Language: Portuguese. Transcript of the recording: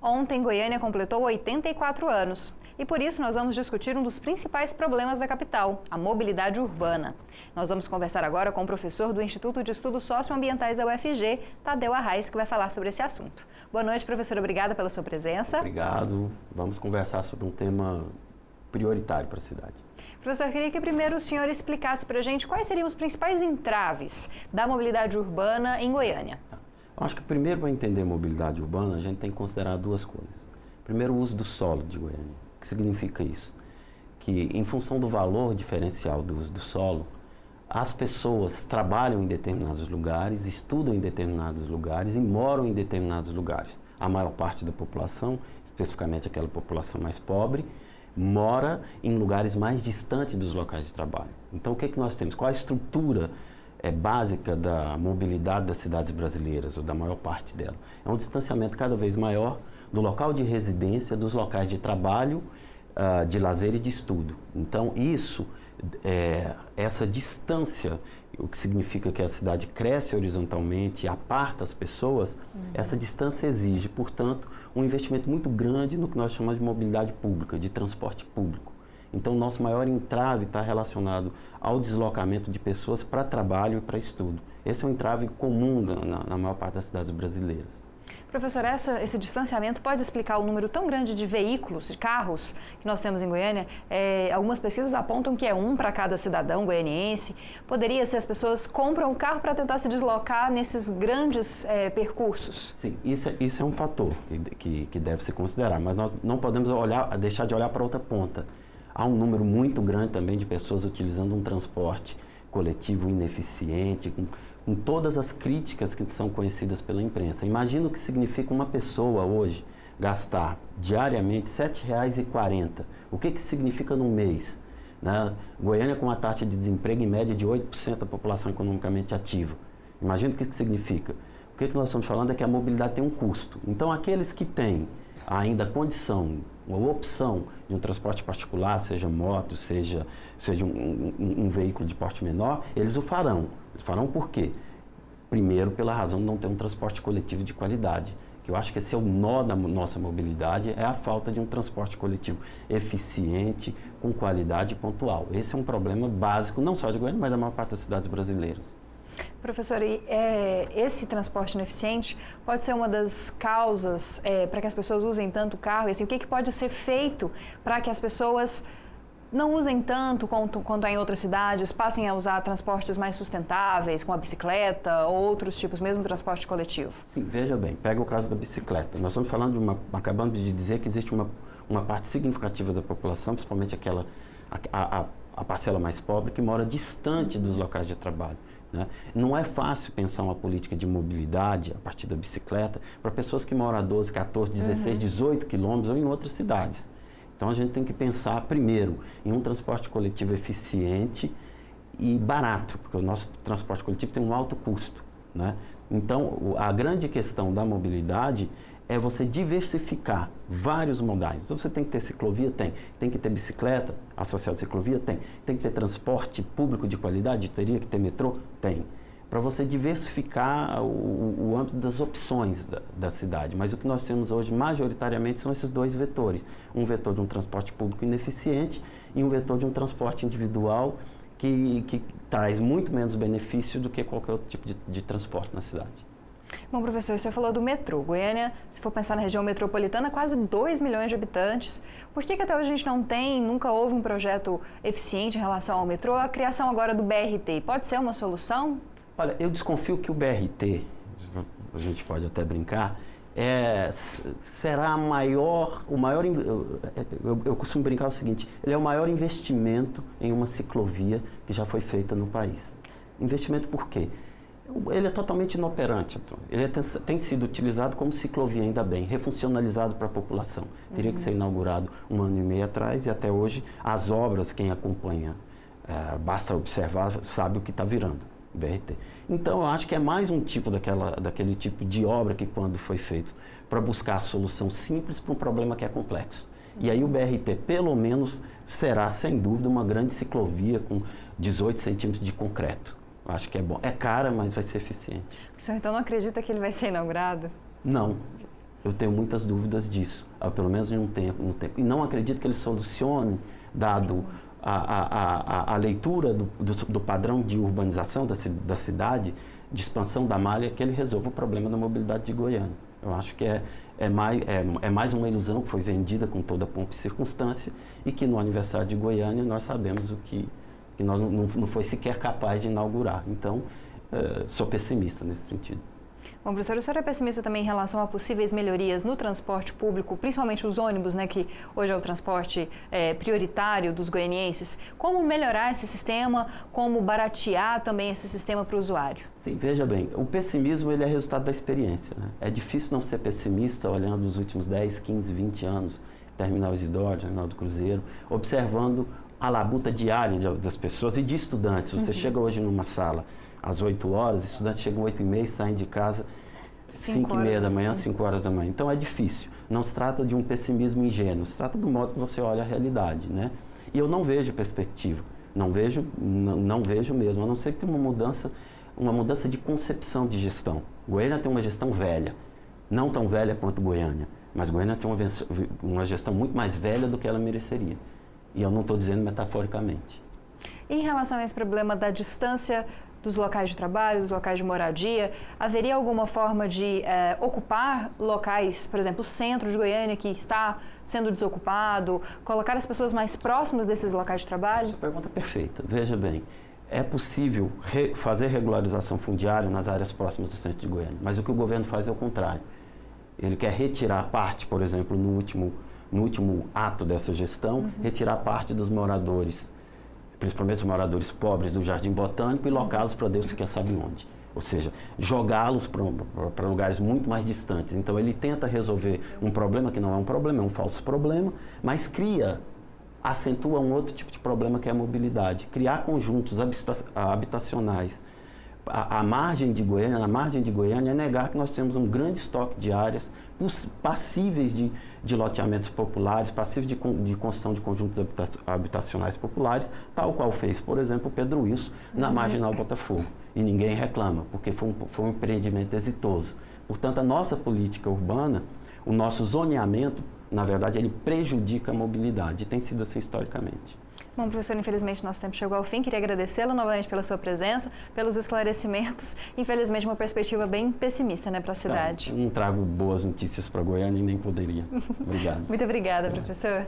Ontem, Goiânia completou 84 anos. E por isso nós vamos discutir um dos principais problemas da capital, a mobilidade urbana. Nós vamos conversar agora com o professor do Instituto de Estudos Socioambientais da UFG, Tadeu Arraes, que vai falar sobre esse assunto. Boa noite, professor. Obrigada pela sua presença. Obrigado. Vamos conversar sobre um tema prioritário para a cidade. Professor, eu queria que primeiro o senhor explicasse para a gente quais seriam os principais entraves da mobilidade urbana em Goiânia. Eu acho que primeiro, para entender mobilidade urbana, a gente tem que considerar duas coisas. Primeiro, o uso do solo de Goiânia. O que significa isso? Que, em função do valor diferencial do uso do solo, as pessoas trabalham em determinados lugares, estudam em determinados lugares e moram em determinados lugares. A maior parte da população, especificamente aquela população mais pobre, mora em lugares mais distantes dos locais de trabalho. Então, o que nós temos? Qual a estrutura básica da mobilidade das cidades brasileiras, ou da maior parte dela? É um distanciamento cada vez maior do local de residência, dos locais de trabalho, de lazer e de estudo. Então, essa distância, o que significa que a cidade cresce horizontalmente, aparta as pessoas, essa distância exige, portanto, um investimento muito grande no que nós chamamos de mobilidade pública, de transporte público. Então, o nosso maior entrave está relacionado ao deslocamento de pessoas para trabalho e para estudo. Esse é um entrave comum na maior parte das cidades brasileiras. Professor, esse distanciamento pode explicar o número tão grande de veículos, de carros que nós temos em Goiânia? Algumas pesquisas apontam que é um para cada cidadão goianiense. Poderia ser as pessoas compram um carro para tentar se deslocar nesses grandes percursos? Sim, isso é um fator que deve se considerar, mas nós não podemos deixar de olhar para outra ponta. Há um número muito grande também de pessoas utilizando um transporte coletivo ineficiente, com todas as críticas que são conhecidas pela imprensa. Imagina o que significa uma pessoa hoje gastar diariamente R$ 7,40. O que significa num mês? Goiânia com uma taxa de desemprego em média de 8% da população economicamente ativa. Imagina o que significa. O que nós estamos falando é que a mobilidade tem um custo. Então, aqueles que têm ainda condição, uma opção de um transporte particular, seja moto, seja um veículo de porte menor, eles o farão. Eles farão por quê? Primeiro, pela razão de não ter um transporte coletivo de qualidade, que eu acho que esse é o nó da nossa mobilidade, é a falta de um transporte coletivo eficiente, com qualidade e pontual. Esse é um problema básico, não só de Goiânia, mas da maior parte das cidades brasileiras. Professor, esse transporte ineficiente pode ser uma das causas para que as pessoas usem tanto o carro? E, assim, o que pode ser feito para que as pessoas não usem tanto quanto em outras cidades, passem a usar transportes mais sustentáveis, como a bicicleta ou outros tipos, mesmo transporte coletivo? Sim, veja bem, pega o caso da bicicleta. Nós estamos falando acabamos de dizer que existe uma parte significativa da população, principalmente a parcela mais pobre, que mora distante dos locais de trabalho. Não é fácil pensar uma política de mobilidade a partir da bicicleta para pessoas que moram a 12, 14, 16, 18 quilômetros ou em outras cidades. Então, a gente tem que pensar, primeiro, em um transporte coletivo eficiente e barato, porque o nosso transporte coletivo tem um alto custo. Então, a grande questão da mobilidade é você diversificar vários modais. Então, você tem que ter ciclovia? Tem que ter bicicleta associada à ciclovia? Tem que ter transporte público de qualidade? Teria que ter metrô? Tem. Para você diversificar o âmbito das opções da cidade. Mas o que nós temos hoje, majoritariamente, são esses dois vetores. Um vetor de um transporte público ineficiente e um vetor de um transporte individual que traz muito menos benefício do que qualquer outro tipo de transporte na cidade. Bom, professor, o senhor falou do metrô. Goiânia, se for pensar na região metropolitana, quase 2 milhões de habitantes. Por que até hoje a gente nunca houve um projeto eficiente em relação ao metrô? A criação agora do BRT pode ser uma solução? Olha, eu desconfio que o BRT, a gente pode até brincar, será eu costumo brincar o seguinte, ele é o maior investimento em uma ciclovia que já foi feita no país. Investimento por quê? Ele é totalmente inoperante, ele tem sido utilizado como ciclovia, ainda bem, refuncionalizado para a população. Teria que ser inaugurado 1 ano e meio atrás e até hoje as obras, quem acompanha, basta observar, sabe o que está virando. BRT. Então, eu acho que é mais um tipo daquele tipo de obra que, quando foi feito, para buscar a solução simples para um problema que é complexo. E aí o BRT, pelo menos, será, sem dúvida, uma grande ciclovia com 18 centímetros de concreto. Eu acho que é bom. É cara, mas vai ser eficiente. O senhor, então, não acredita que ele vai ser inaugurado? Não. Eu tenho muitas dúvidas disso, pelo menos em um tempo. E não acredito que ele solucione, dado a leitura do padrão de urbanização da cidade, de expansão da malha, que ele resolva o problema da mobilidade de Goiânia. Eu acho que é mais uma ilusão que foi vendida com toda a pompa e circunstância e que no aniversário de Goiânia nós sabemos o que nós não foi sequer capaz de inaugurar. Então, sou pessimista nesse sentido. Bom, professor, o senhor é pessimista também em relação a possíveis melhorias no transporte público, principalmente os ônibus, né, que hoje é o transporte prioritário dos goianienses. Como melhorar esse sistema, como baratear também esse sistema para o usuário? Sim, veja bem, o pessimismo ele é resultado da experiência, né? É difícil não ser pessimista olhando os últimos 10, 15, 20 anos, Terminal Isidoro, Terminal do Cruzeiro, observando a labuta diária das pessoas e de estudantes. Você chega hoje numa sala às 8 horas, estudantes chegam às 8h30 e saem de casa 5h30 da manhã, 5 horas da manhã. Então é difícil. Não se trata de um pessimismo ingênuo, se trata do modo que você olha a realidade, né? E eu não vejo perspectiva, não vejo mesmo, a não ser que tenha uma mudança de concepção de gestão. Goiânia tem uma gestão velha, não tão velha quanto Goiânia, mas Goiânia tem uma gestão muito mais velha do que ela mereceria. E eu não estou dizendo metaforicamente. Em relação a esse problema da distância dos locais de trabalho, dos locais de moradia, haveria alguma forma de ocupar locais, por exemplo, o centro de Goiânia que está sendo desocupado, colocar as pessoas mais próximas desses locais de trabalho? Essa pergunta é perfeita. Veja bem, é possível fazer regularização fundiária nas áreas próximas do centro de Goiânia, mas o que o governo faz é o contrário. Ele quer retirar parte, por exemplo, no último ato dessa gestão, retirar parte dos moradores, principalmente os moradores pobres do Jardim Botânico, e locá-los para Deus quer sabe onde. Ou seja, jogá-los para lugares muito mais distantes. Então ele tenta resolver um problema que não é um problema, é um falso problema, mas acentua um outro tipo de problema que é a mobilidade. Criar conjuntos habitacionais na margem de Goiânia é negar que nós temos um grande estoque de áreas passíveis de loteamentos populares, passíveis de construção de conjuntos habitacionais populares, tal qual fez, por exemplo, o Pedro Wilson na Marginal Botafogo. E ninguém reclama, porque foi um empreendimento exitoso. Portanto, a nossa política urbana, o nosso zoneamento, na verdade, ele prejudica a mobilidade, e tem sido assim historicamente. Bom, professor, infelizmente nosso tempo chegou ao fim. Queria agradecê-lo novamente pela sua presença, pelos esclarecimentos. Infelizmente, uma perspectiva bem pessimista, né, para a cidade. Não trago boas notícias para Goiânia e nem poderia. Obrigado. Muito obrigada, professor.